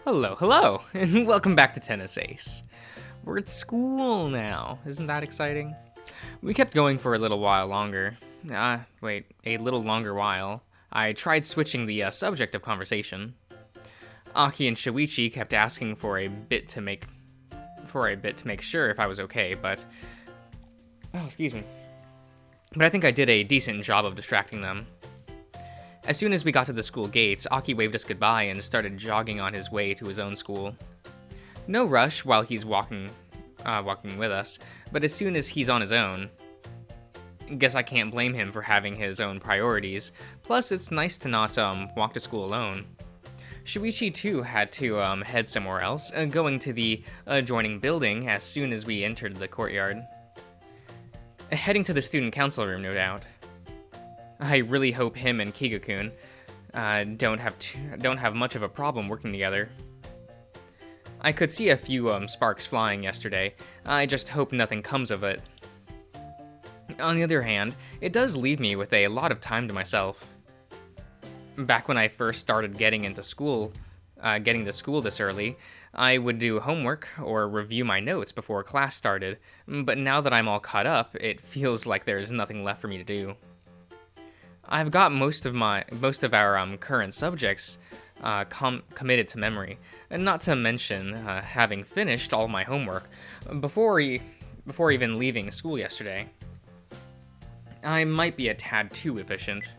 Hello, hello, and welcome back to Tennis Ace. We're at school now. Isn't that exciting? We kept going for a little while longer. A little longer while. I tried switching the subject of conversation. Aki and Shuichi kept asking for a bit to make sure if I was okay, but excuse me. But I think I did a decent job of distracting them. As soon as we got to the school gates, Aki waved us goodbye and started jogging on his way to his own school. No rush while he's walking with us, but as soon as he's on his own, guess I can't blame him for having his own priorities. Plus, it's nice to not walk to school alone. Shuichi too had to head somewhere else, going to the adjoining building as soon as we entered the courtyard. Heading to the student council room, no doubt. I really hope him and Kiga-kun don't have much of a problem working together. I could see a few sparks flying yesterday. I just hope nothing comes of it. On the other hand, it does leave me with a lot of time to myself. Back when I first started getting to school this early, I would do homework or review my notes before class started. But now that I'm all caught up, it feels like there's nothing left for me to do. I've got most of our current subjects committed to memory, and not to mention having finished all my homework before even leaving school yesterday. I might be a tad too efficient.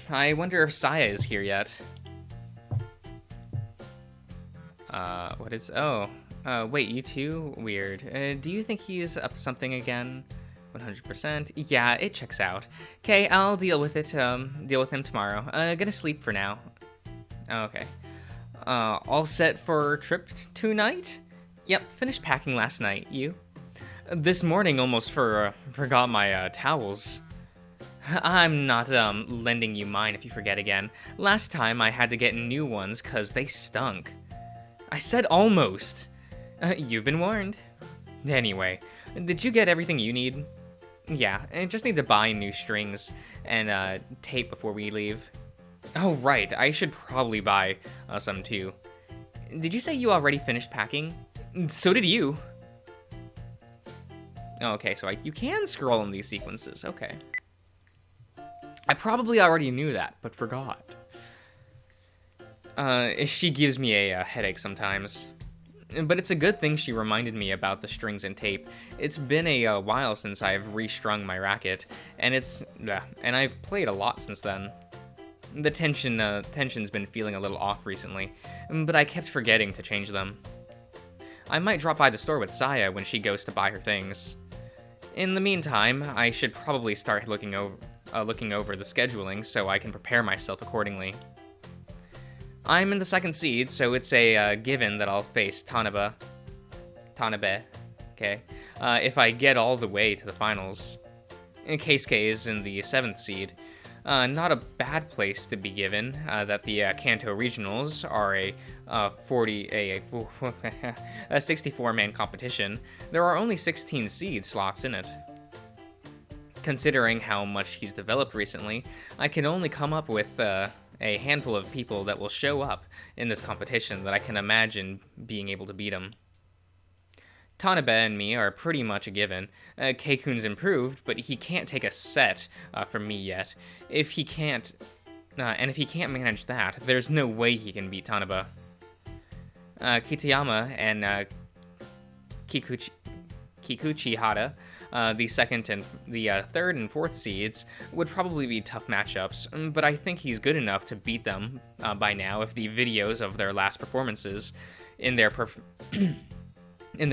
I wonder if Saya is here yet. Wait, you too? Weird. Do you think he's up to something again? 100%. Yeah, it checks out. Okay, I'll deal with him tomorrow. Gonna sleep for now. Okay. All set for trip tonight? Yep, finished packing last night. You? This morning almost forgot my towels. I'm not lending you mine if you forget again. Last time I had to get new ones cause they stunk. I said almost. You've been warned. Anyway, did you get everything you need? Yeah, I just need to buy new strings and tape before we leave. Oh right, I should probably buy some too. Did you say you already finished packing? So did you. Okay, so you can scroll in these sequences, okay. I probably already knew that, but forgot. She gives me a headache sometimes. But it's a good thing she reminded me about the strings and tape. It's been a while since I've restrung my racket, and I've played a lot since then. The tension's been feeling a little off recently, but I kept forgetting to change them. I might drop by the store with Saya when she goes to buy her things. In the meantime, I should probably start looking over the scheduling so I can prepare myself accordingly. I'm in the second seed, so it's a given that I'll face Tanabe, okay, if I get all the way to the finals. Keisuke is in the 7th seed. Not a bad place to be given that the Kanto regionals are a 64-man competition. There are only 16 seed slots in it. Considering how much he's developed recently, I can only come up with a handful of people that will show up in this competition that I can imagine being able to beat him. Tanabe and me are pretty much a given. Keikun's improved, but he can't take a set from me yet. If he can't manage that, there's no way he can beat Tanabe. Kitayama and Kikuchi Hada, the third and fourth seeds, would probably be tough matchups, but I think he's good enough to beat them by now if the videos of their last performances in their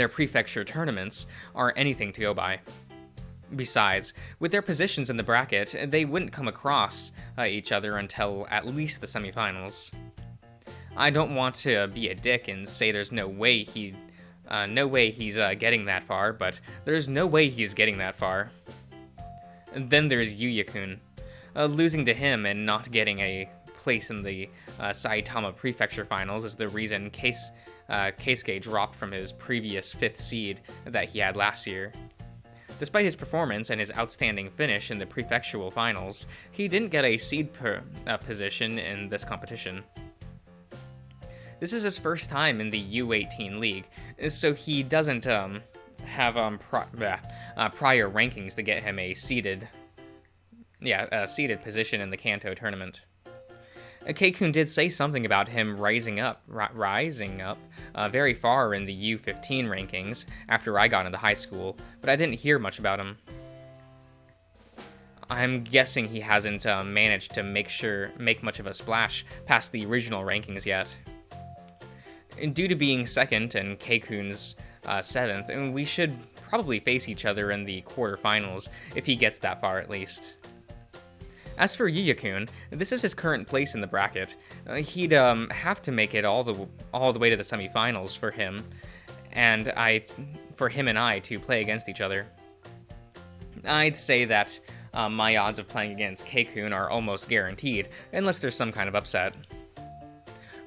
prefecture tournaments are anything to go by. Besides, with their positions in the bracket, they wouldn't come across each other until at least the semifinals. I don't want to be a dick and say there's no way he's getting that far, but there's no way he's getting that far. And then there's Yuya-kun. Losing to him and not getting a place in the Saitama Prefecture Finals is the reason Keisuke dropped from his previous 5th seed that he had last year. Despite his performance and his outstanding finish in the prefectural finals, he didn't get a seed position in this competition. This is his first time in the U18 league, so he doesn't have prior rankings to get him a seeded position in the Kanto tournament. Keikun did say something about him rising up very far in the U15 rankings after I got into high school, but I didn't hear much about him. I'm guessing he hasn't managed to make much of a splash past the original rankings yet. Due to being second and Keikun's seventh, we should probably face each other in the quarterfinals if he gets that far at least. As for Yuya-kun, this is his current place in the bracket. He'd have to make it all the way to the semifinals for him, and I to play against each other. I'd say that my odds of playing against Keikun are almost guaranteed, unless there's some kind of upset.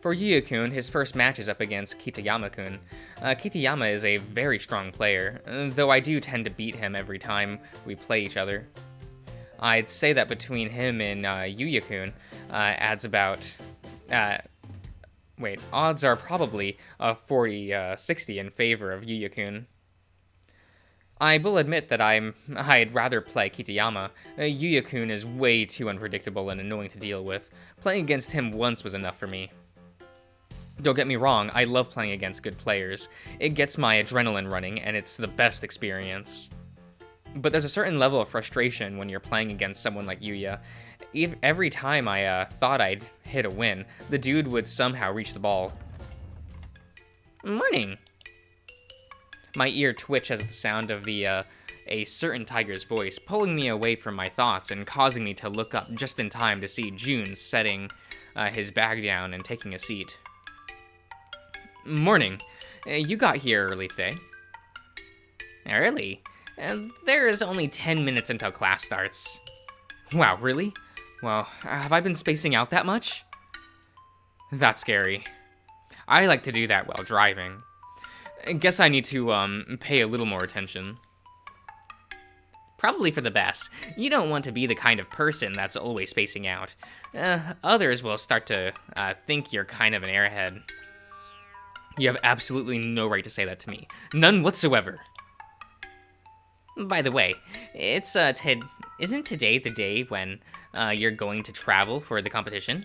For Yuya-kun, his first match is up against Kitayama-kun. Kitayama is a very strong player, though I do tend to beat him every time we play each other. I'd say that between him and Yuya-kun, odds are probably 40-60 in favor of Yuya-kun. I will admit that I'd rather play Kitayama. Yuya-kun is way too unpredictable and annoying to deal with. Playing against him once was enough for me. Don't get me wrong, I love playing against good players. It gets my adrenaline running, and it's the best experience. But there's a certain level of frustration when you're playing against someone like Yuya. Every time I thought I'd hit a win, the dude would somehow reach the ball. Morning! My ear twitched as the sound of a certain tiger's voice, pulling me away from my thoughts and causing me to look up just in time to see Jun setting his bag down and taking a seat. Morning. You got here early today. Early? There is only 10 minutes until class starts. Wow, really? Well, have I been spacing out that much? That's scary. I like to do that while driving. Guess I need to, pay a little more attention. Probably for the best. You don't want to be the kind of person that's always spacing out. Others will start to, think you're kind of an airhead. You have absolutely no right to say that to me. None whatsoever. By the way, isn't today the day when you're going to travel for the competition?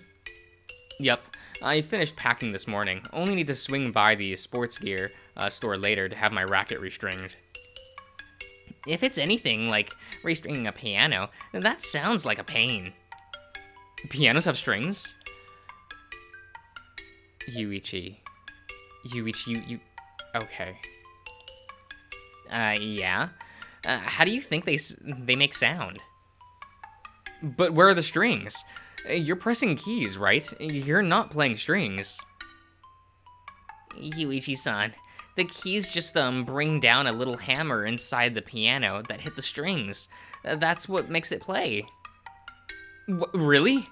Yep, I finished packing this morning. Only need to swing by the sports gear store later to have my racket restringed. If it's anything like restringing a piano, that sounds like a pain. Pianos have strings? Yuichi, okay. Yeah? How do you think they make sound? But where are the strings? You're pressing keys, right? You're not playing strings. Yuichi-san, the keys just bring down a little hammer inside the piano that hit the strings. That's what makes it play. Really?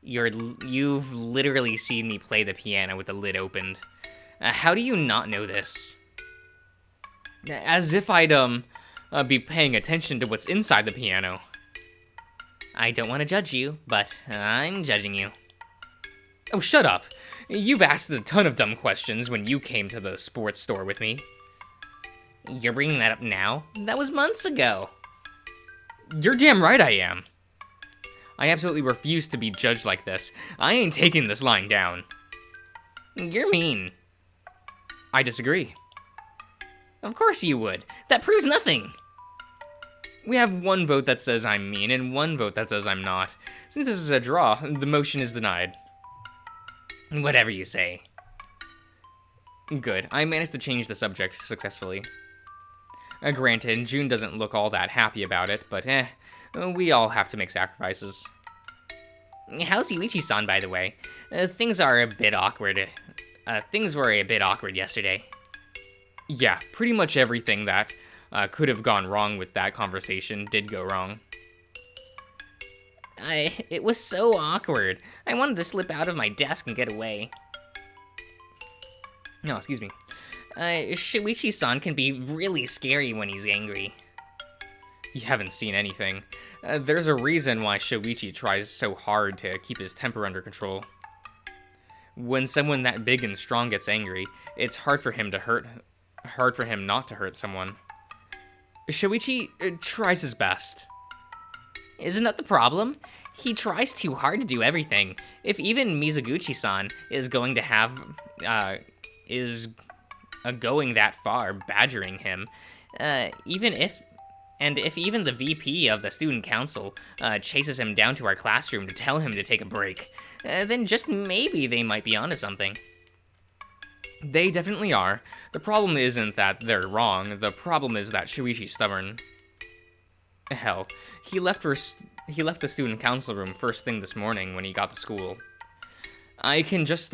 You've literally seen me play the piano with the lid opened. How do you not know this? As if I'd, be paying attention to what's inside the piano. I don't want to judge you, but I'm judging you. Oh, shut up. You've asked a ton of dumb questions when you came to the sports store with me. You're bringing that up now? That was months ago. You're damn right I am. I absolutely refuse to be judged like this. I ain't taking this lying down. You're mean. I disagree. Of course you would. That proves nothing. We have one vote that says I'm mean and one vote that says I'm not. Since this is a draw, the motion is denied. Whatever you say. Good. I managed to change the subject successfully. Granted, Jun doesn't look all that happy about it, but we all have to make sacrifices. How's Yuichi-san, by the way? Things are a bit awkward. Things were a bit awkward yesterday. Yeah, pretty much everything that could have gone wrong with that conversation did go wrong. It was so awkward. I wanted to slip out of my desk and get away. No, excuse me. Shuichi-san can be really scary when he's angry. You haven't seen anything. There's a reason why Shuichi tries so hard to keep his temper under control. When someone that big and strong gets angry, it's hard for him not to hurt someone. Shoichi tries his best. Isn't that the problem? He tries too hard to do everything. If even Mizuguchi-san is going to have, going that far, badgering him, if even the VP of the student council chases him down to our classroom to tell him to take a break, then just maybe they might be onto something. They definitely are. The problem isn't that they're wrong. The problem is that Shuichi's stubborn. Hell, he left the student council room first thing this morning when he got to school. I can just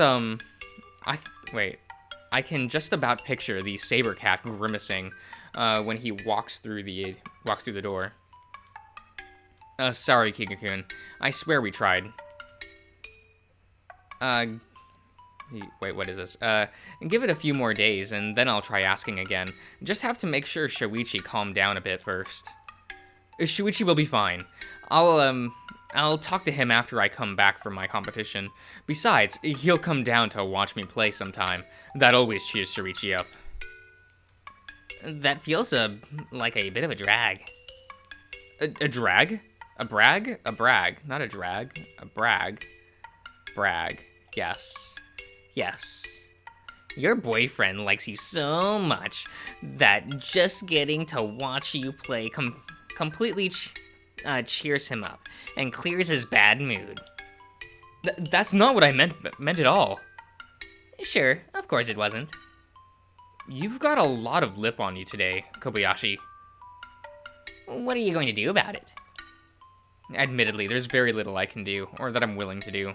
about picture the saber cat grimacing when he walks through the door. Sorry, Kikakun. I swear we tried. Wait, what is this? Give it a few more days, and then I'll try asking again. Just have to make sure Shoichi calmed down a bit first. Shuichi will be fine. I'll talk to him after I come back from my competition. Besides, he'll come down to watch me play sometime. That always cheers Shuichi up. That feels like a bit of a drag. A drag? A brag? A brag. Not a drag. A brag. Brag. Yes. Yes. Your boyfriend likes you so much that just getting to watch you play completely cheers him up and clears his bad mood. That's not what I meant at all. Sure, of course it wasn't. You've got a lot of lip on you today, Kobayashi. What are you going to do about it? Admittedly, there's very little I can do, or that I'm willing to do.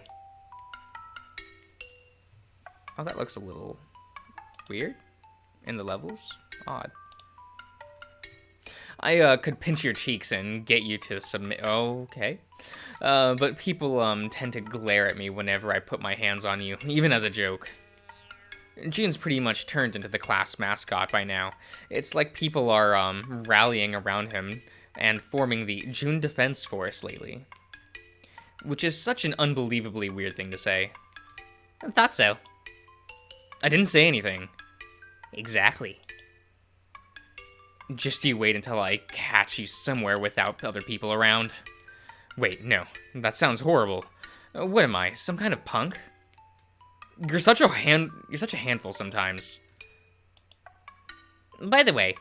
Oh, that looks a little weird in the levels. Odd. I could pinch your cheeks and get you to submit. Oh, okay. But people tend to glare at me whenever I put my hands on you, even as a joke. June's pretty much turned into the class mascot by now. It's like people are rallying around him and forming the June Defense Force lately. Which is such an unbelievably weird thing to say. I thought so. I didn't say anything. Exactly. Just you wait until I catch you somewhere without other people around. Wait, no. That sounds horrible. What am I, some kind of punk? You're such a handful sometimes. By the way,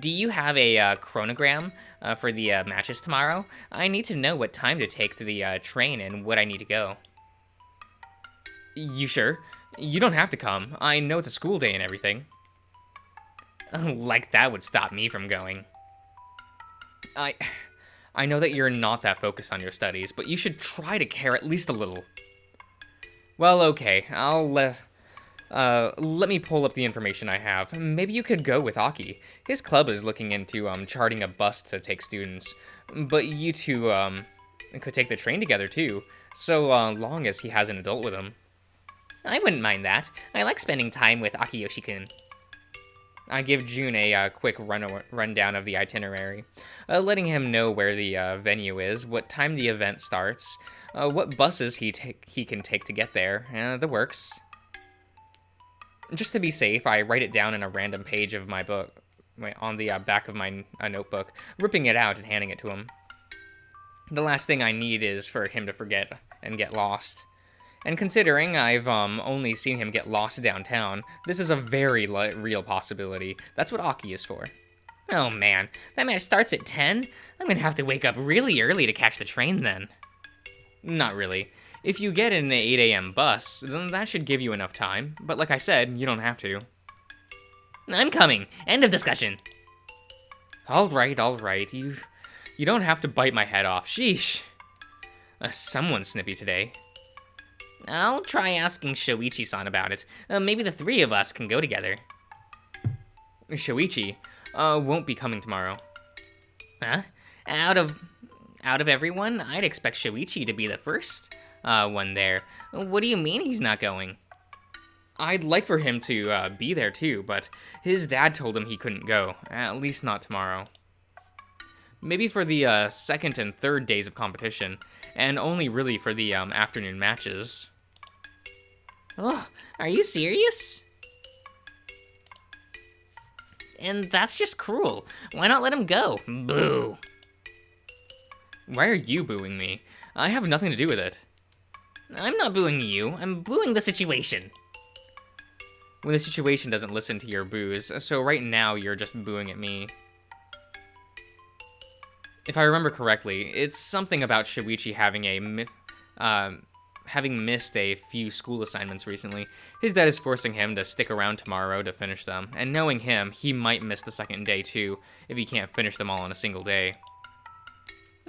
do you have a chronogram for the matches tomorrow? I need to know what time to take to the train and what I need to go. You sure? You don't have to come. I know it's a school day and everything. Like that would stop me from going. I know that you're not that focused on your studies, but you should try to care at least a little. Well, okay, let me pull up the information I have. Maybe you could go with Aki. His club is looking into charting a bus to take students, but you two could take the train together too, so long as he has an adult with him. I wouldn't mind that. I like spending time with Akiyoshi-kun. I give June a quick rundown of the itinerary, letting him know where the venue is, what time the event starts, what buses he can take to get there, the works. Just to be safe, I write it down in a random page of my book, on the back of my notebook, ripping it out and handing it to him. The last thing I need is for him to forget and get lost. And considering I've only seen him get lost downtown, this is a very real possibility. That's what Aki is for. Oh man, that match starts at 10? I'm gonna have to wake up really early to catch the train then. Not really. If you get an 8 a.m. bus, then that should give you enough time. But like I said, you don't have to. I'm coming. End of discussion. All right. You don't have to bite my head off. Sheesh. Someone's snippy today. I'll try asking Shoichi-san about it. Maybe the three of us can go together. Shoichi won't be coming tomorrow. Huh? Out of everyone, I'd expect Shoichi to be the first one there. What do you mean he's not going? I'd like for him to be there too, but his dad told him he couldn't go, at least not tomorrow. Maybe for the second and third days of competition, and only really for the afternoon matches. Oh, are you serious? And that's just cruel. Why not let him go? Boo. Why are you booing me? I have nothing to do with it. I'm not booing you, I'm booing the situation. When the situation doesn't listen to your boos, so right now you're just booing at me. If I remember correctly, it's something about Shuichi having missed a few school assignments recently. His dad is forcing him to stick around tomorrow to finish them, and knowing him, he might miss the second day too, if he can't finish them all in a single day.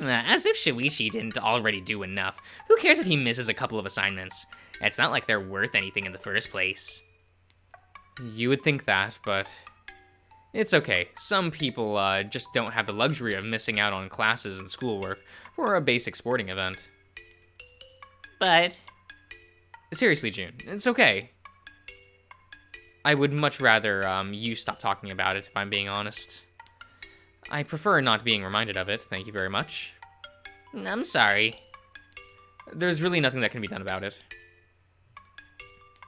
As if Shuichi didn't already do enough. Who cares if he misses a couple of assignments? It's not like they're worth anything in the first place. You would think that, but it's okay. Some people just don't have the luxury of missing out on classes and schoolwork for a basic sporting event. But Seriously, June, it's okay. I would much rather you stop talking about it, if I'm being honest. I prefer not being reminded of it, thank you very much. I'm sorry. There's really nothing that can be done about it.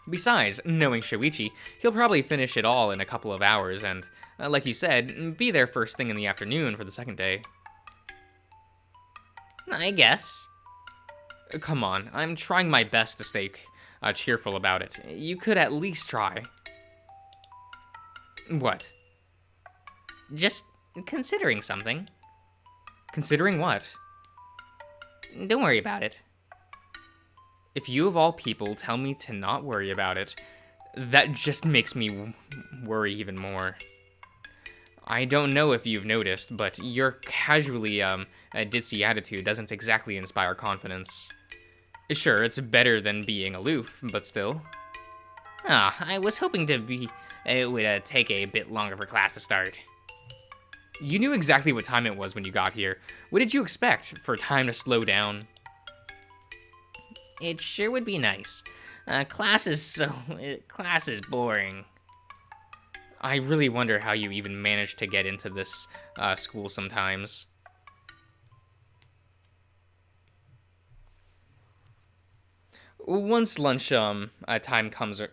Besides, knowing Shuichi, he'll probably finish it all in a couple of hours and, like you said, be there first thing in the afternoon for the second day. I guess. Come on, I'm trying my best to stay cheerful about it. You could at least try. What? Just considering something. Considering what? Don't worry about it. If you of all people tell me to not worry about it, that just makes me worry even more. I don't know if you've noticed, but your casually ditzy attitude doesn't exactly inspire confidence. Sure, it's better than being aloof, but still. I was hoping it would take a bit longer for class to start. You knew exactly what time it was when you got here. What did you expect? For time to slow down? It sure would be nice. Class is boring. I really wonder how you even manage to get into this school sometimes. Once lunch time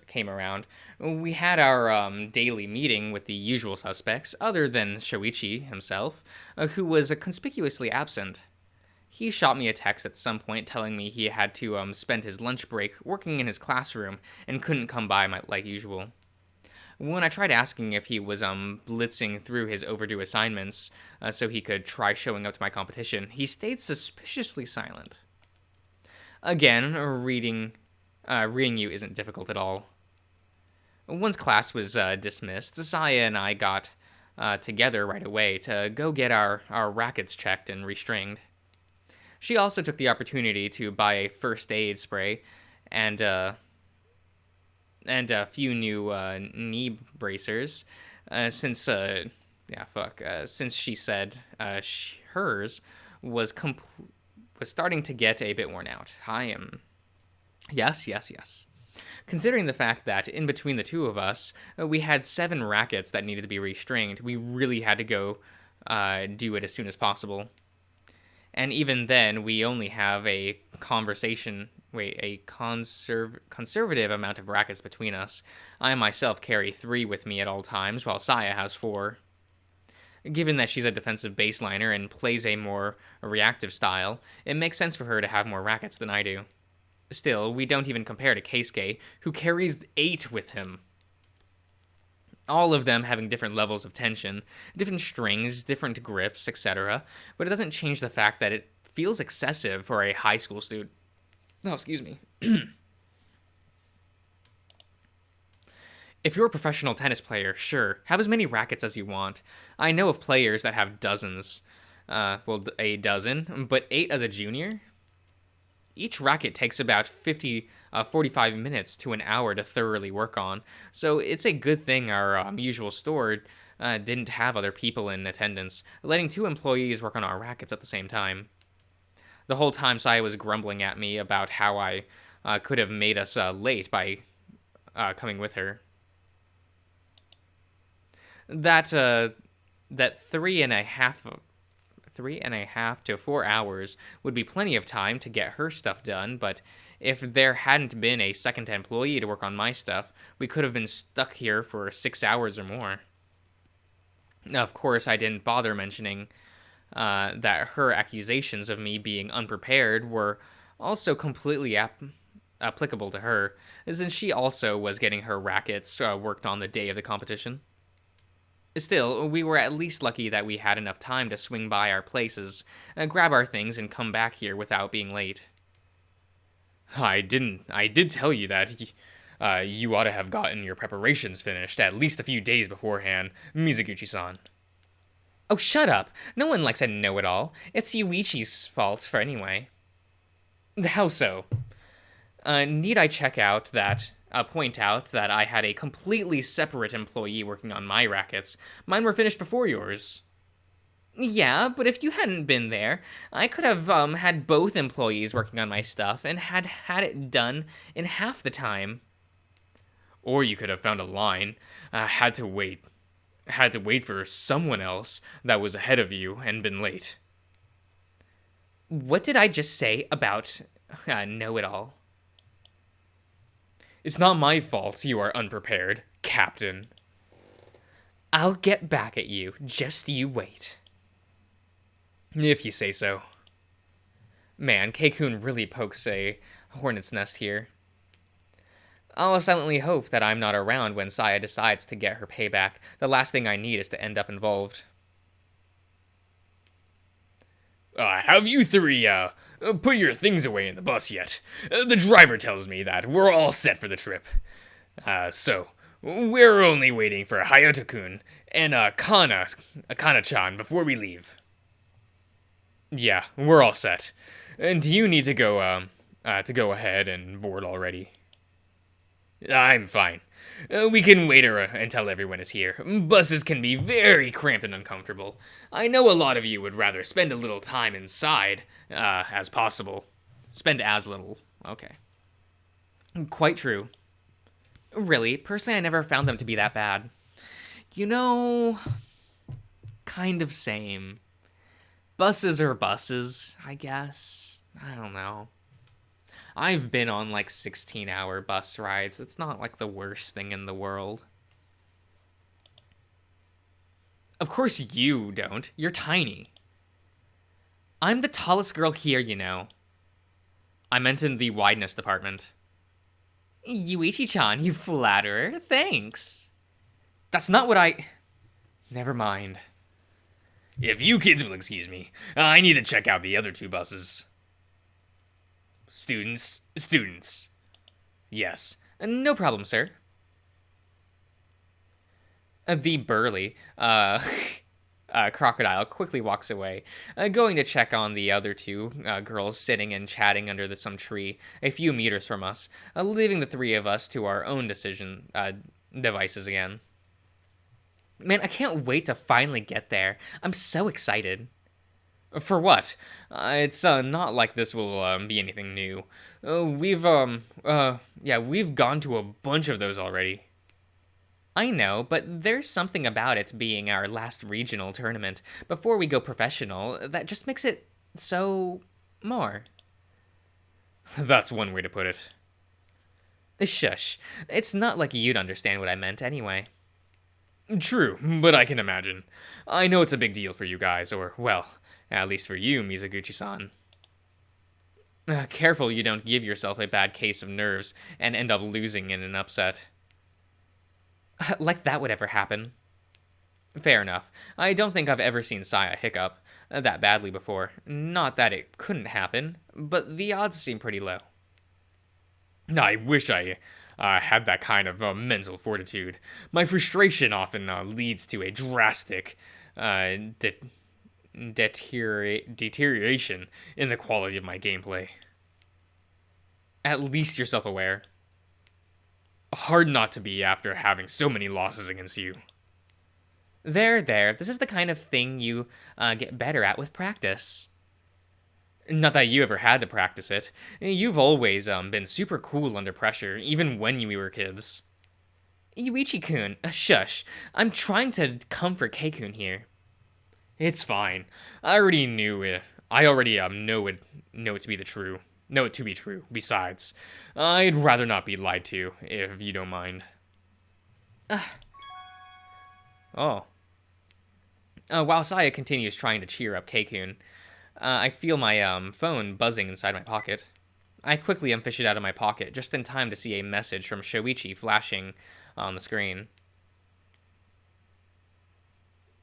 came around, we had our daily meeting with the usual suspects, other than Shoichi himself, who was conspicuously absent. He shot me a text at some point telling me he had to spend his lunch break working in his classroom and couldn't come by like usual. When I tried asking if he was blitzing through his overdue assignments so he could try showing up to my competition, he stayed suspiciously silent. Again, reading you isn't difficult at all. Once class was dismissed, Saya and I got together right away to go get our rackets checked and restringed. She also took the opportunity to buy a first aid spray and a few new knee bracers, since she said hers was starting to get a bit worn out. Yes. Considering the fact that in between the two of us, we had 7 rackets that needed to be restringed, we really had to go do it as soon as possible. And even then, we only have a conservative amount of rackets between us. I myself carry 3 with me at all times, while Saya has 4. Given that she's a defensive baseliner and plays a more reactive style, it makes sense for her to have more rackets than I do. Still, we don't even compare to Keisuke, who carries 8 with him. All of them having different levels of tension, different strings, different grips, etc., but it doesn't change the fact that it feels excessive for a high school student. Oh, excuse me. If you're a professional tennis player, sure, have as many rackets as you want. I know of players that have dozens. A dozen, but 8 as a junior? Each racket takes about 45 minutes to an hour to thoroughly work on, so it's a good thing our usual store didn't have other people in attendance, letting 2 employees work on our rackets at the same time. The whole time Saya was grumbling at me about how I could have made us late by coming with her. That 3.5 to 4 hours would be plenty of time to get her stuff done, but If there hadn't been a second employee to work on my stuff, we could have been stuck here for 6 hours or more. Of course, I didn't bother mentioning that her accusations of me being unprepared were also completely applicable to her, since she also was getting her rackets worked on the day of the competition. Still, we were at least lucky that we had enough time to swing by our places, grab our things, and come back here without being late. I did tell you that you ought to have gotten your preparations finished at least a few days beforehand, Mizuguchi-san. Oh, shut up. No one likes a know-it-all. It's Yuichi's fault for anyway. How so? Need I point out that I had a completely separate employee working on my rackets. Mine were finished before yours. Yeah, but if you hadn't been there, I could have had both employees working on my stuff and had it done in half the time. Or you could have found a line, had to wait for someone else that was ahead of you and been late. What did I just say about know-it-all? It's not my fault you are unprepared, Captain. I'll get back at you, just you wait. If you say so. Man, Keikun really pokes a hornet's nest here. I'll silently hope that I'm not around when Saya decides to get her payback. The last thing I need is to end up involved. Have you three, put your things away in the bus yet? The driver tells me that we're all set for the trip. So, we're only waiting for Hayato-kun and, Kana-chan before we leave. Yeah, we're all set. And do you need to go ahead and board already? I'm fine. We can wait until everyone is here. Buses can be very cramped and uncomfortable. I know a lot of you would rather spend a little time inside, as possible. Spend as little. Okay. Quite true. Really, personally, I never found them to be that bad. You know, kind of same. Buses are buses, I guess. I don't know. I've been on like 16-hour bus rides. It's not like the worst thing in the world. Of course you don't. You're tiny. I'm the tallest girl here, you know. I meant in the wideness department. Yuichi-chan, you flatterer. Thanks. That's not what I... Never mind. If you kids will excuse me, I need to check out the other two buses. Students. Yes. No problem, sir. The burly, crocodile quickly walks away, going to check on the other two girls sitting and chatting under some tree a few meters from us, leaving the three of us to our own devices again. Man, I can't wait to finally get there. I'm so excited. For what? It's not like this will be anything new. We've gone to a bunch of those already. I know, but there's something about it being our last regional tournament before we go professional that just makes it so more. That's one way to put it. Shush. It's not like you'd understand what I meant anyway. True, but I can imagine. I know it's a big deal for you guys, or, well, at least for you, Mizuguchi-san. Careful you don't give yourself a bad case of nerves and end up losing in an upset. Like that would ever happen. Fair enough. I don't think I've ever seen Saya hiccup that badly before. Not that it couldn't happen, but the odds seem pretty low. I wish I had that kind of mental fortitude. My frustration often leads to a drastic deterioration in the quality of my gameplay. At least you're self-aware. Hard not to be after having so many losses against you. There. This is the kind of thing you get better at with practice. Not that you ever had to practice it. You've always been super cool under pressure, even when we were kids. Yuichi-kun, shush. I'm trying to comfort Keikun here. It's fine. I already knew it. I already know it to be the true. Know it to be true. Besides, I'd rather not be lied to, if you don't mind. Oh. While Saya continues trying to cheer up Keikun, I feel my phone buzzing inside my pocket. I quickly unfish it out of my pocket, just in time to see a message from Shoichi flashing on the screen.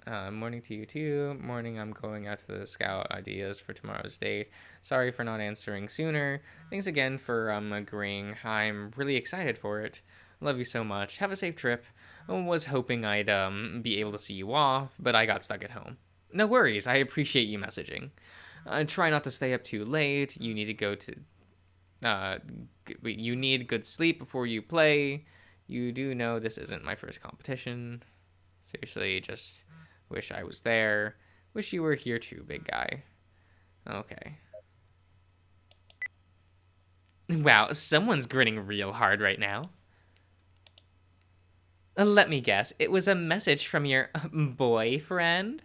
Morning to you too. Morning, I'm going out to the scout ideas for tomorrow's date. Sorry for not answering sooner. Thanks again for agreeing. I'm really excited for it. Love you so much. Have a safe trip. Was hoping I'd be able to see you off, but I got stuck at home. No worries. I appreciate you messaging. Try not to stay up too late. You need to go to. You need good sleep before you play. You do know this isn't my first competition. Seriously, just wish I was there. Wish you were here too, big guy. Okay. Wow, someone's grinning real hard right now. Let me guess, it was a message from your boyfriend?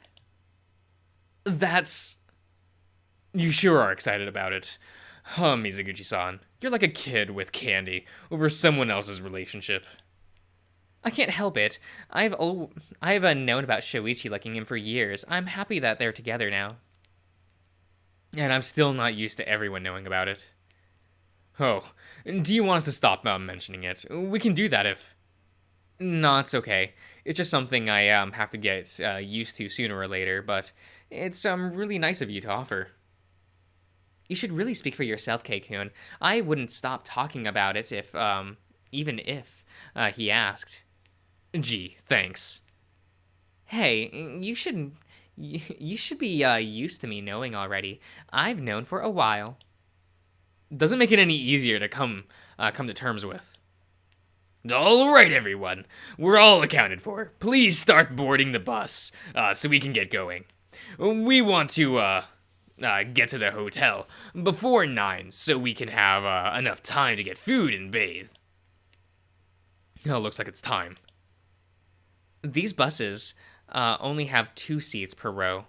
That's... You sure are excited about it. Huh, Mizuguchi-san. You're like a kid with candy over someone else's relationship. I can't help it. I've known about Shoichi liking him for years. I'm happy that they're together now. And I'm still not used to everyone knowing about it. Oh, do you want us to stop mentioning it? We can do that if... No, it's okay. It's just something I have to get used to sooner or later, but it's really nice of you to offer. You should really speak for yourself, Keikun. I wouldn't stop talking about it if, even if, he asked. Gee, thanks. Hey, you should be used to me knowing already. I've known for a while. Doesn't make it any easier to come to terms with. All right, everyone. We're all accounted for. Please start boarding the bus so we can get going. We want to get to the hotel before 9 so we can have enough time to get food and bathe. Oh, looks like it's time. These buses only have 2 seats per row.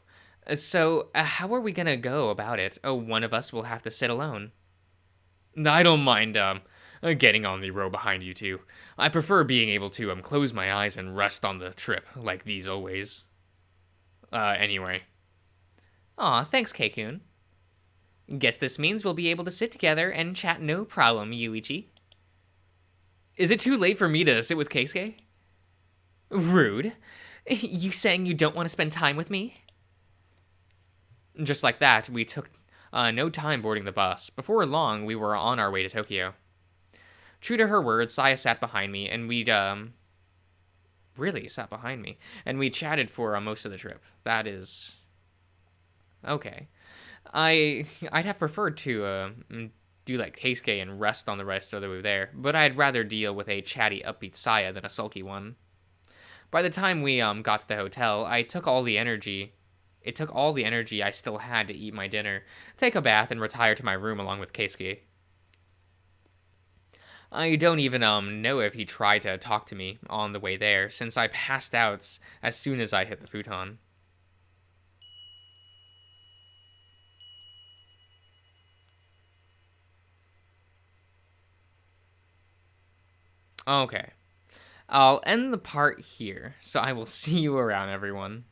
So how are we gonna go about it? Oh, one of us will have to sit alone. I don't mind getting on the row behind you two. I prefer being able to close my eyes and rest on the trip, like these always. Anyway. Aw, thanks, Keikun. Guess this means we'll be able to sit together and chat no problem, Yuichi. Is it too late for me to sit with Keisuke? Rude. You saying you don't want to spend time with me? Just like that, we took no time boarding the bus. Before long, we were on our way to Tokyo. True to her word, Saya sat behind me, and we'd, really sat behind me, and we chatted for most of the trip. That is... okay. I'd have preferred to, do like Keisuke and rest on the rest of the way there, but I'd rather deal with a chatty, upbeat Saya than a sulky one. By the time we, got to the hotel, it took all the energy I still had to eat my dinner, take a bath, and retire to my room along with Keisuke. I don't even know if he tried to talk to me on the way there, since I passed out as soon as I hit the futon. Okay. I'll end the part here, so I will see you around, everyone.